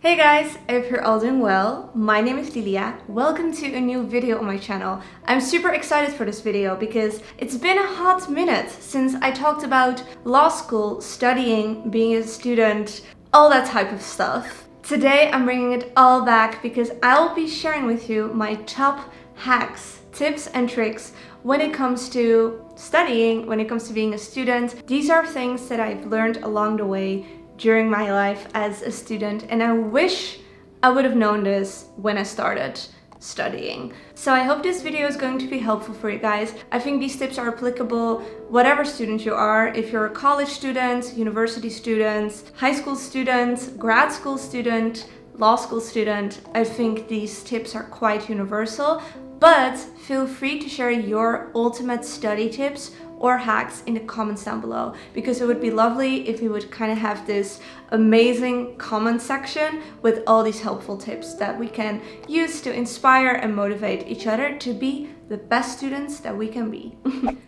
Hey guys, I hope you're all doing well. My name is Lilia. Welcome to a new video on my channel. I'm super excited for this video because it's been a hot minute since I talked about law school, studying, being a student, all that type of stuff. Today I'm bringing it all back because I'll be sharing with you my top hacks, tips and tricks when it comes to studying, when it comes to being a student. These are things that I've learned along the way during my life as a student, and I wish I would have known this when I started studying. So I hope this video is going to be helpful for you guys. I think these tips are applicable whatever student you are. If you're a college student, university student, high school student, grad school student, law school student, I think these tips are quite universal, but feel free to share your ultimate study tips or hacks in the comments down below, because it would be lovely if we would kind of have this amazing comment section with all these helpful tips that we can use to inspire and motivate each other to be the best students that we can be.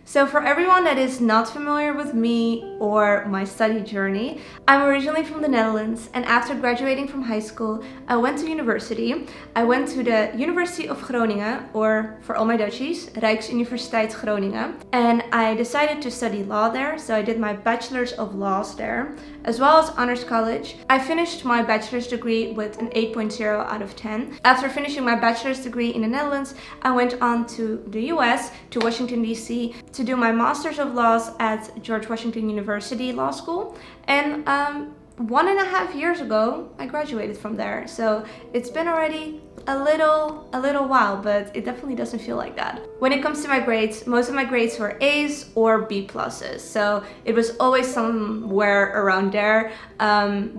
So for everyone that is not familiar with me or my study journey, I'm originally from the Netherlands, and after graduating from high school, I went to university. I went to the University of Groningen, or for all my Dutchies, Rijksuniversiteit Groningen, and I decided to study law there, so I did my bachelor's of laws there, as well as honors college. I finished my bachelor's degree with an 8.0 out of 10. After finishing my bachelor's degree in the Netherlands, I went on to the US, to Washington DC, to do my master's of laws at George Washington University Law School, and 1.5 years ago I graduated from there. So it's been already a little while, but it definitely doesn't feel like that. When it comes to my grades, most of my grades were A's or B pluses, so it was always somewhere around there,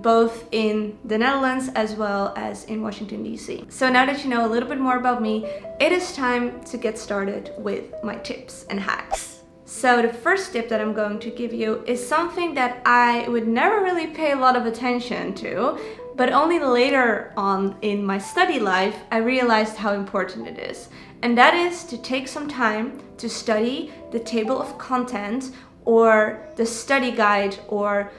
both in the Netherlands as well as in Washington DC. So now that you know a little bit more about me, it is time to get started with my tips and hacks. So the first tip that I'm going to give you is something that I would never really pay a lot of attention to, but only later on in my study life, I realized how important it is. And that is to take some time to study the table of content or the study guide or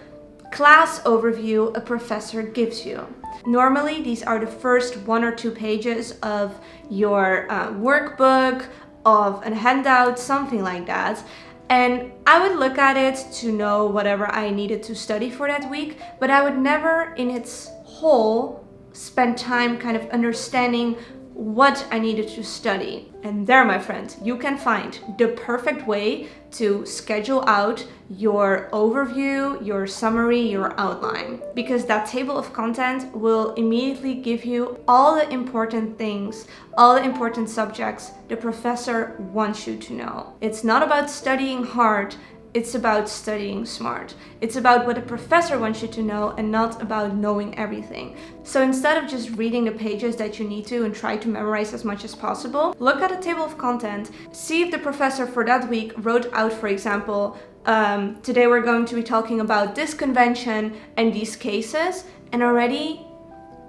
class overview a professor gives you. Normally, these are the first 1 or 2 pages of your workbook, of a handout, something like that. And I would look at it to know whatever I needed to study for that week, but I would never in its whole spend time kind of understanding what I needed to study. And there, my friend, you can find the perfect way to schedule out your overview, your summary, your outline, because that table of content will immediately give you all the important things, all the important subjects the professor wants you to know. It's not about studying hard, it's about studying smart. It's about what a professor wants you to know and not about knowing everything. So instead of just reading the pages that you need to and try to memorize as much as possible, look at the table of content, see if the professor for that week wrote out, for example, today we're going to be talking about this convention and these cases, and already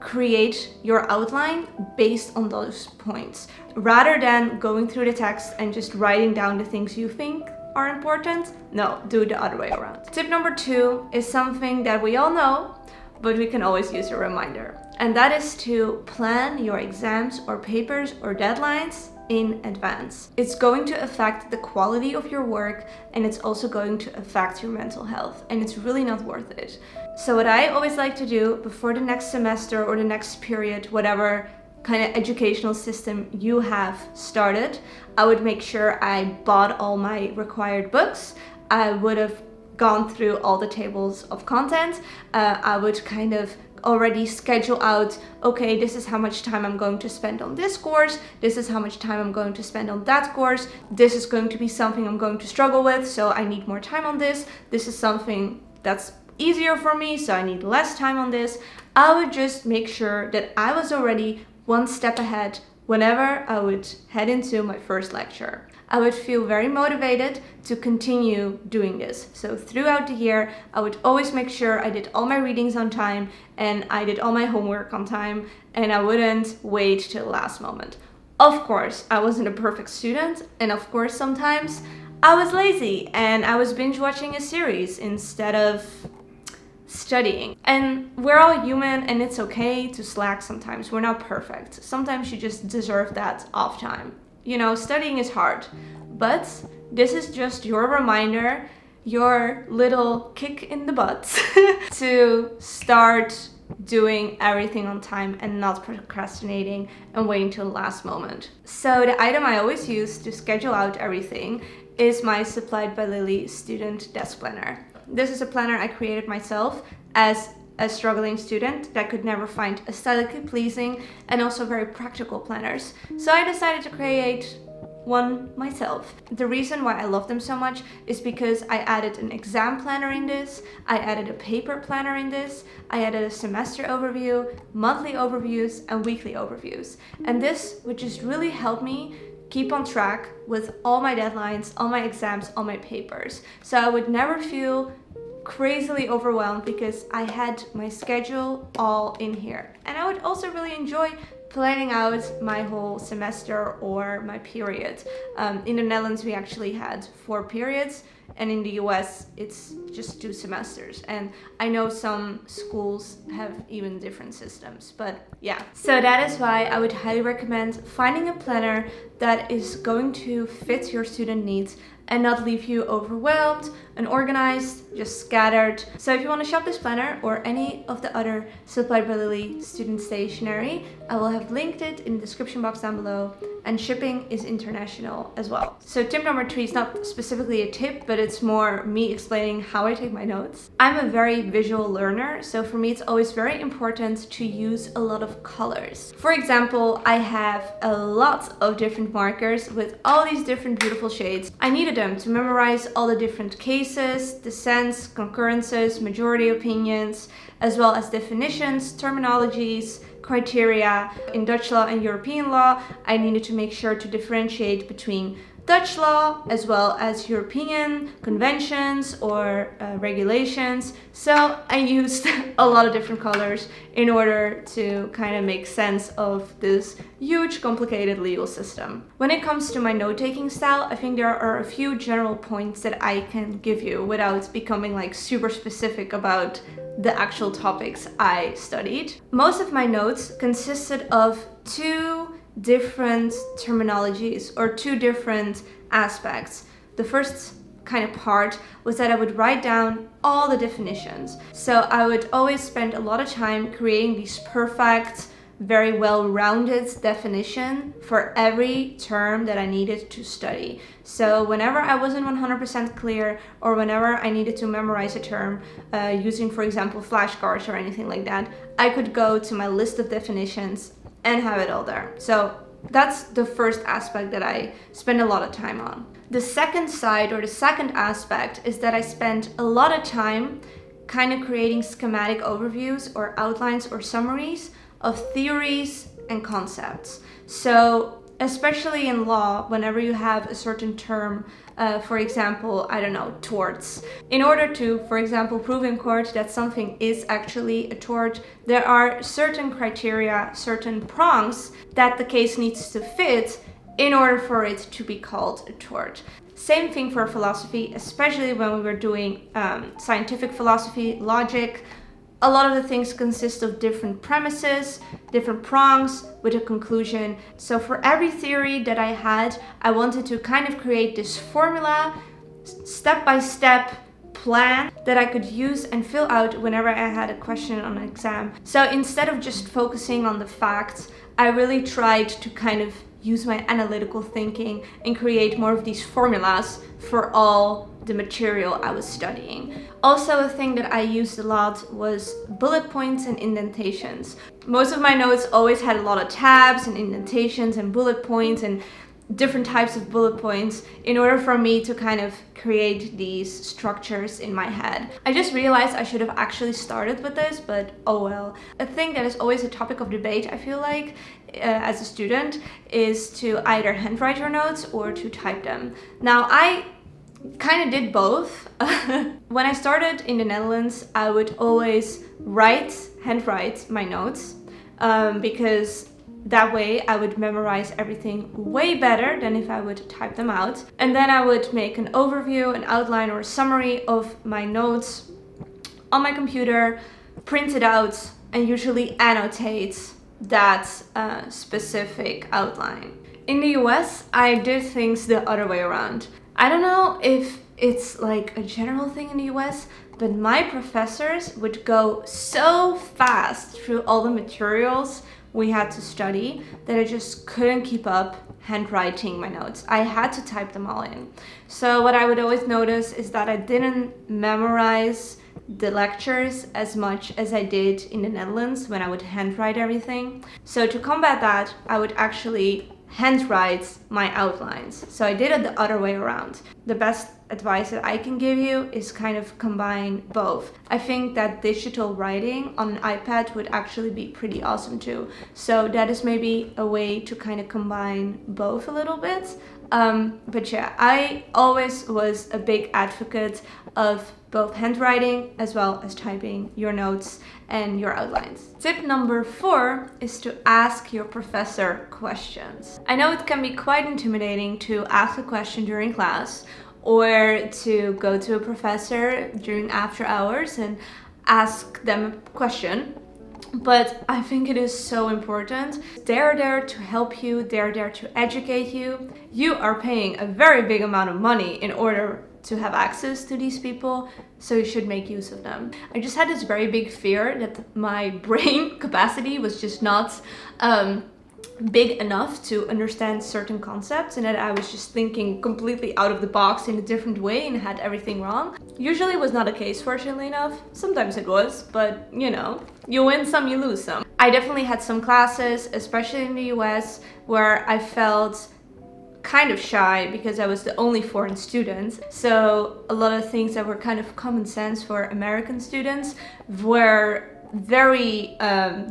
create your outline based on those points, rather than going through the text and just writing down the things you think are important. No, do it the other way around. Tip number 2 is something that we all know, but we can always use a reminder. And that is to plan your exams or papers or deadlines in advance. It's going to affect the quality of your work, and it's also going to affect your mental health, and it's really not worth it. So what I always like to do before the next semester or the next period, whatever kind of educational system you have started, I would make sure I bought all my required books. I would have gone through all the tables of content. I would kind of already schedule out, okay, this is how much time I'm going to spend on this course, this is how much time I'm going to spend on that course, this is going to be something I'm going to struggle with, so I need more time on this, this is something that's easier for me, so I need less time on this. I would just make sure that I was already one step ahead whenever I would head into my first lecture. I would feel very motivated to continue doing this. So throughout the year, I would always make sure I did all my readings on time and I did all my homework on time, and I wouldn't wait till the last moment. Of course, I wasn't a perfect student, and of course sometimes I was lazy and I was binge watching a series instead of studying. And we're all human, and it's okay to slack sometimes. We're not perfect. Sometimes you just deserve that off time. You know, studying is hard, but this is just your reminder, your little kick in the butt to start doing everything on time and not procrastinating and waiting till the last moment. So the item I always use to schedule out everything is my Supplied by Lily student desk planner. This is a planner I created myself as a struggling student that could never find aesthetically pleasing and also very practical planners. So I decided to create one myself. The reason why I love them so much is because I added an exam planner in this, I added a paper planner in this, I added a semester overview, monthly overviews, and weekly overviews. And this would just really help me keep on track with all my deadlines, all my exams, all my papers. So I would never feel crazily overwhelmed because I had my schedule all in here. And I would also really enjoy planning out my whole semester or my period. In the Netherlands we actually had 4 periods, and in the US it's just 2 semesters. And I know some schools have even different systems, but yeah. So that is why I would highly recommend finding a planner that is going to fit your student needs and not leave you overwhelmed, unorganized, just scattered. So if you want to shop this planner or any of the other Supplied by Lily student stationery, I will have linked it in the description box down below, and shipping is international as well. So tip number 3 is not specifically a tip, but it's more me explaining how I take my notes. I'm a very visual learner, so for me it's always very important to use a lot of colors. For example, I have a lot of different markers with all these different beautiful shades. I needed them to memorize all the different cases, dissents, concurrences, majority opinions, as well as definitions, terminologies, criteria. In Dutch law and European law, I needed to make sure to differentiate between Dutch law as well as European conventions or regulations. So I used a lot of different colors in order to kind of make sense of this huge complicated legal system. When it comes to my note-taking style, I think there are a few general points that I can give you without becoming like super specific about the actual topics I studied. Most of my notes consisted of 2 different terminologies or 2 different aspects. The first kind of part was that I would write down all the definitions. So I would always spend a lot of time creating these perfect, very well-rounded definition for every term that I needed to study. So whenever I wasn't 100% clear or whenever I needed to memorize a term using, for example, flashcards or anything like that, I could go to my list of definitions and have it all there. So that's the first aspect that I spend a lot of time on. The second side or the second aspect is that I spent a lot of time kind of creating schematic overviews or outlines or summaries of theories and concepts. So especially in law, whenever you have a certain term, for example, I don't know, torts. In order to, for example, prove in court that something is actually a tort, there are certain criteria, certain prongs that the case needs to fit in order for it to be called a tort. Same thing for philosophy, especially when we were doing scientific philosophy, logic. A lot of the things consist of different premises, different prongs with a conclusion. So for every theory that I had, I wanted to kind of create this formula, step-by-step plan that I could use and fill out whenever I had a question on an exam. So instead of just focusing on the facts, I really tried to kind of use my analytical thinking and create more of these formulas for all the material I was studying. Also, a thing that I used a lot was bullet points and indentations. Most of my notes always had a lot of tabs and indentations and bullet points and different types of bullet points in order for me to kind of create these structures in my head. I just realized I should have actually started with this, but oh well. A thing that is always a topic of debate, I feel like, as a student, is to either handwrite your notes or to type them. Now, I kind of did both. When I started in the Netherlands, I would always handwrite my notes because that way I would memorize everything way better than if I would type them out. And then I would make an overview, an outline or a summary of my notes on my computer, print it out, and usually annotate that specific outline. In the US, I did things the other way around. I don't know if it's like a general thing in the US, but my professors would go so fast through all the materials we had to study that I just couldn't keep up handwriting my notes. I had to type them all in. So what I would always notice is that I didn't memorize the lectures as much as I did in the Netherlands when I would handwrite everything. So to combat that, I would actually handwrite my outlines. So I did it the other way around. The best advice that I can give you is kind of combine both. I think that digital writing on an iPad would actually be pretty awesome too. So that is maybe a way to kind of combine both a little bit. But yeah, I always was a big advocate of both handwriting as well as typing your notes and your outlines. Tip number 4 is to ask your professor questions. I know it can be quite intimidating to ask a question during class or to go to a professor during after hours and ask them a question. But I think it is so important. They're there to help you, they're there to educate you. You are paying a very big amount of money in order to have access to these people, so you should make use of them. I just had this very big fear that my brain capacity was just not big enough to understand certain concepts, and that I was just thinking completely out of the box in a different way and had everything wrong. Usually it was not the case, fortunately enough. Sometimes it was, but you know, you win some, you lose some. I definitely had some classes, especially in the US, where I felt kind of shy because I was the only foreign student. So a lot of things that were kind of common sense for American students were very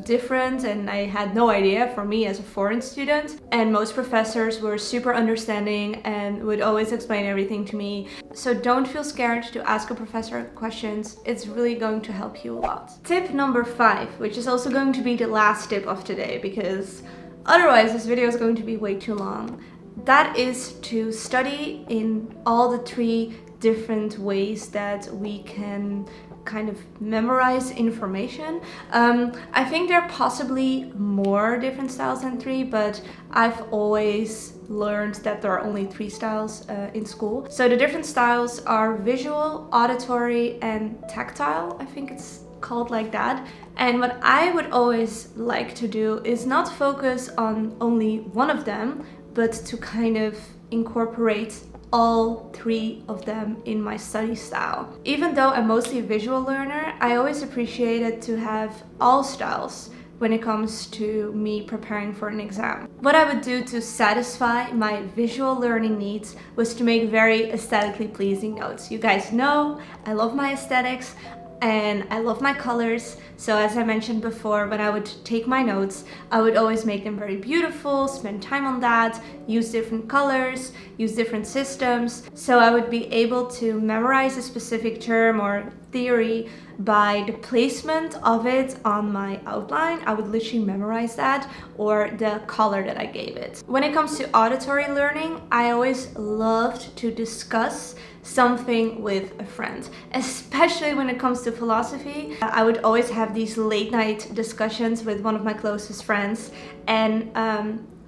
different, and I had no idea for me as a foreign student. And most professors were super understanding and would always explain everything to me. So don't feel scared to ask a professor questions. It's really going to help you a lot. Tip number 5, which is also going to be the last tip of today, because otherwise this video is going to be way too long. That is to study in all the 3 different ways that we can kind of memorize information. I think there are possibly more different styles than 3, but I've always learned that there are only 3 styles in school. So the different styles are visual, auditory, and tactile. I think it's called like that. And what I would always like to do is not focus on only one of them, but to kind of incorporate all 3 of them in my study style. Even though I'm mostly a visual learner, I always appreciated to have all styles when it comes to me preparing for an exam. What I would do to satisfy my visual learning needs was to make very aesthetically pleasing notes. You guys know I love my aesthetics and I love my colors. So as I mentioned before, when I would take my notes, I would always make them very beautiful, spend time on that, use different colors, use different systems. So I would be able to memorize a specific term or theory by the placement of it on my outline. I would literally memorize that, or the color that I gave it. When it comes to auditory learning, I always loved to discuss something with a friend, especially when it comes to philosophy. I would always have these late night discussions with one of my closest friends, and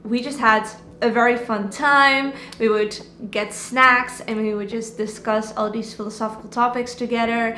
we just had a very fun time. We would get snacks and we would just discuss all these philosophical topics together,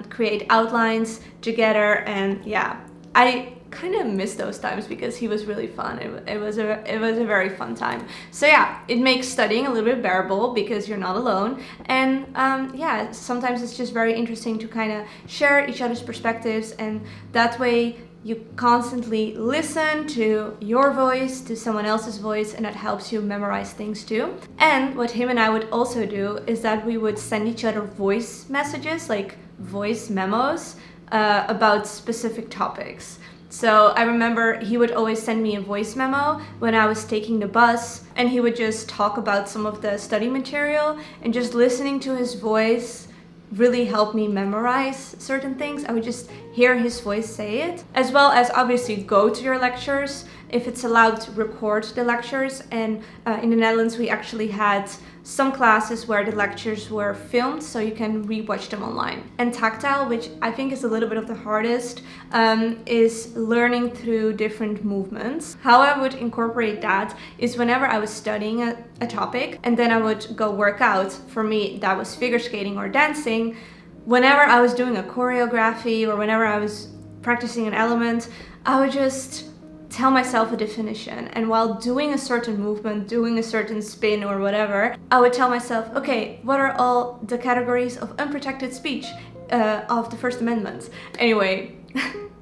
create outlines together, and yeah, I kind of miss those times because he was really fun. It was a very fun time. So yeah, it makes studying a little bit bearable because you're not alone, and yeah, sometimes it's just very interesting to kind of share each other's perspectives, and that way you constantly listen to your voice, to someone else's voice, and that helps you memorize things too. And what him and I would also do is that we would send each other voice messages, like voice memos, about specific topics. So I remember he would always send me a voice memo when I was taking the bus, and he would just talk about some of the study material, and just listening to his voice really helped me memorize certain things. I would just hear his voice say it, as well as obviously go to your lectures if it's allowed to record the lectures. And in the Netherlands we actually had some classes where the lectures were filmed so you can rewatch them online. And tactile, which I think is a little bit of the hardest, is learning through different movements. How I would incorporate that is whenever I was studying a topic and then I would go work out. For me, that was figure skating or dancing. Whenever I was doing a choreography or whenever I was practicing an element, I would just tell myself a definition, and while doing a certain movement, doing a certain spin or whatever, I would tell myself, okay, what are all the categories of unprotected speech of the First Amendment? Anyway,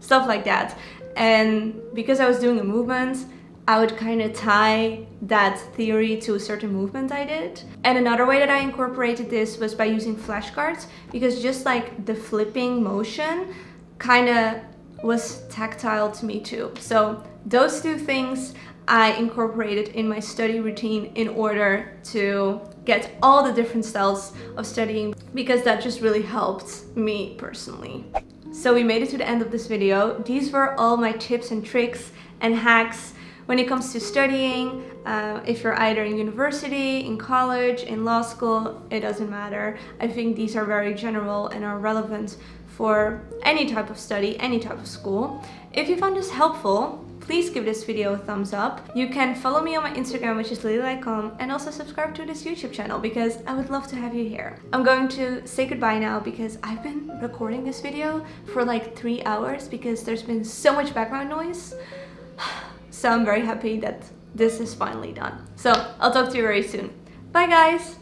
stuff like that. And because I was doing a movement, I would kind of tie that theory to a certain movement I did. And another way that I incorporated this was by using flashcards, because just like the flipping motion kind of was tactile to me too. So those two things I incorporated in my study routine in order to get all the different styles of studying, because that just really helped me personally. So we made it to the end of this video. These were all my tips and tricks and hacks when it comes to studying. If you're either in university, in college, in law school, it doesn't matter. I think these are very general and are relevant for any type of study, any type of school. If you found this helpful, please give this video a thumbs up. You can follow me on my Instagram, which is LilyLikeCom, and also subscribe to this YouTube channel because I would love to have you here. I'm going to say goodbye now because I've been recording this video for like 3 hours because there's been so much background noise. So I'm very happy that this is finally done. So I'll talk to you very soon. Bye guys!